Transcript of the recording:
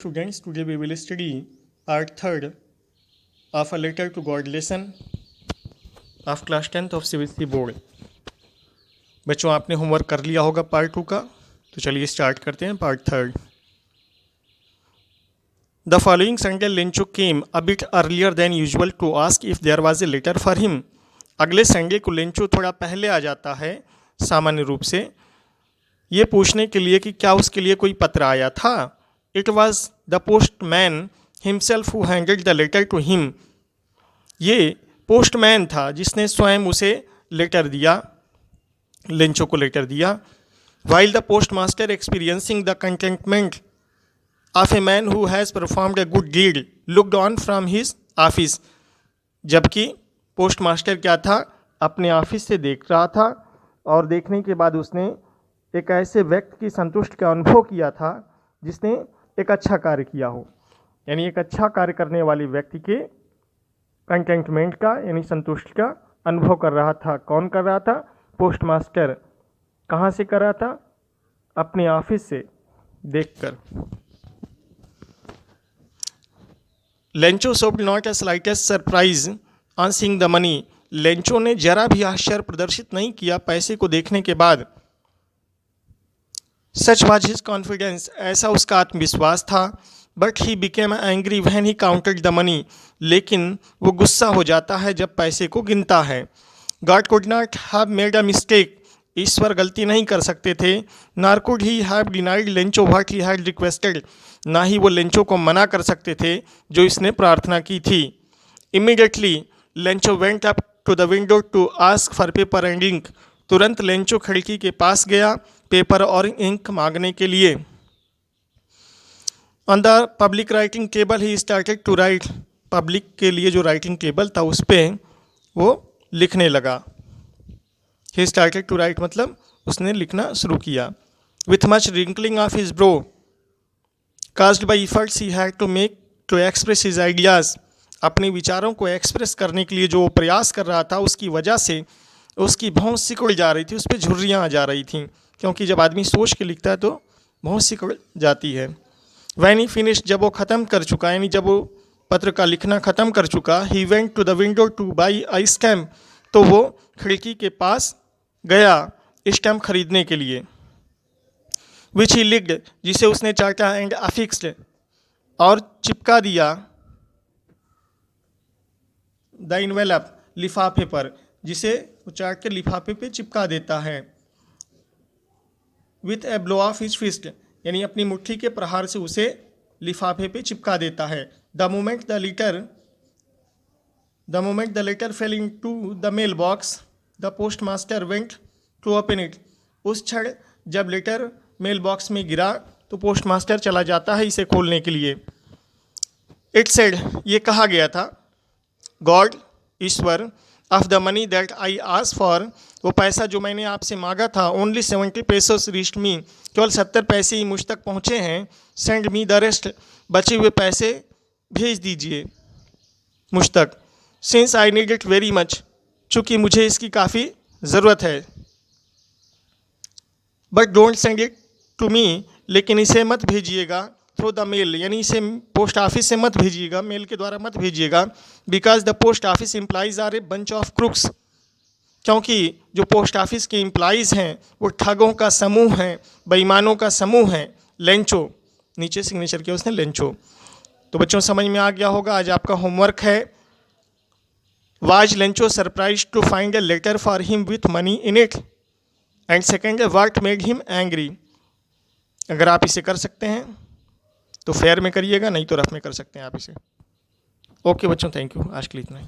Students, today we will study part 3rd of a letter to God lesson of class 10th of CBSE board. बच्चों, आपने homework कर लिया होगा part 2 का, तो चलिए स्टार्ट करते हैं part 3rd। The following Sunday Lencho came a bit earlier than usual to ask if there was a letter for him. अगले संडे को लेंचो थोड़ा पहले आ जाता है सामान्य रूप से, ये पूछने के लिए कि क्या उसके लिए कोई पत्र आया था। It was the postman himself who handed the letter to him। ये पोस्टमैन था जिसने स्वयं उसे लेटर दिया, लेंचो को लेटर दिया। While the postmaster experiencing the contentment of a man who has performed a good deed looked on from his office। जबकि postmaster क्या था, अपने ऑफिस से देख रहा था और देखने के बाद उसने एक ऐसे व्यक्ति की संतुष्टि का अनुभव किया था जिसने एक अच्छा कार्य किया हो। यानी एक अच्छा कार्य करने वाले व्यक्ति के कंटेंटमेंट का यानी संतुष्टि का अनुभव कर रहा था। कौन कर रहा था? पोस्टमास्टर। कहाँ से कर रहा था? अपने ऑफिस से देखकर। Lencho showed not a slightest surprise on seeing the money. Lencho ने जरा भी आश्चर्य प्रदर्शित नहीं किया पैसे को देखने के बाद। सच वाज हिज कॉन्फिडेंस, ऐसा उसका आत्मविश्वास था। But he became angry when he counted the money, लेकिन वो गुस्सा हो जाता है जब पैसे को गिनता है। God could not have made a mistake, ईश्वर गलती नहीं कर सकते थे। Nor could he have denied Lencho what he had requested, ना ही वो लेंचो को मना कर सकते थे जो इसने प्रार्थना की थी। Immediately Lencho went up to the window to ask for paper and ink. तुरंत लेंचो खिड़की के पास गया पेपर और इंक मांगने के लिए। On the public writing table he started to write. Public के लिए जो राइटिंग टेबल था उस पर वो लिखने लगा। ही स्टार्टेड टू राइट मतलब उसने लिखना शुरू किया। With much wrinkling of his brow caused by efforts he had to make to express his ideas. अपने विचारों को एक्सप्रेस करने के लिए जो प्रयास कर रहा था उसकी वजह से उसकी भौं सिकुड़ जा रही थी, उस पर झुर्रियाँ आ जा रही थीं, क्योंकि जब आदमी सोच के लिखता है तो भौं सिकुड़ जाती है। वैन ही फिनिश, जब वो ख़त्म कर चुका यानी जब वो पत्र का लिखना ख़त्म कर चुका, he went to the window to buy a stamp. तो वो खिड़की के पास गया स्टैम्प खरीदने के लिए। विच ही लिक्ड, जिसे उसने चाटा, एंड अफिक्स्ड, और चिपका दिया। द इनवेलप, लिफाफे पर, जिसे वो चाट के लिफाफे पे चिपका देता है। With a blow of his fist, यानी अपनी मुट्ठी के प्रहार से उसे लिफाफे पे चिपका देता है। The moment the letter fell into the mailbox the postmaster went to open it. उस क्षण जब लेटर मेल बॉक्स में गिरा तो पोस्ट मास्टर चला जाता है इसे खोलने के लिए। इट सेड, ये कहा गया था, God, Ishwar, of the money that I ask for, वो पैसा जो मैंने आपसे मांगा था, ओनली 70 pesos रीच्ड मी, केवल 70 पैसे ही मुझ तक पहुँचे हैं। सेंड मी द रेस्ट, बचे हुए पैसे भेज दीजिए मुझ तक। Since I need it very much, चूँकि मुझे इसकी काफ़ी ज़रूरत है। But don't send it to me, लेकिन इसे मत भेजिएगा थ्रू द मेल, यानी इसे पोस्ट ऑफिस से मत भेजिएगा, मेल के द्वारा मत भेजिएगा। Because the post office employees are a bunch of crooks, क्योंकि जो पोस्ट ऑफिस के एम्प्लॉइज़ हैं वो ठगों का समूह हैं, बेईमानों का समूह है। लेंचो, नीचे सिग्नेचर किया उसने लेंचो। तो बच्चों समझ में आ गया होगा। आज आपका होमवर्क है, was Lencho surprise to find a letter for him with money in it, and second, what made him angry. अगर आप इसे कर सकते हैं तो फेयर में करिएगा, नहीं तो रफ में कर सकते हैं आप इसे। ओके बच्चों, थैंक यू। आज के लिए इतना ही।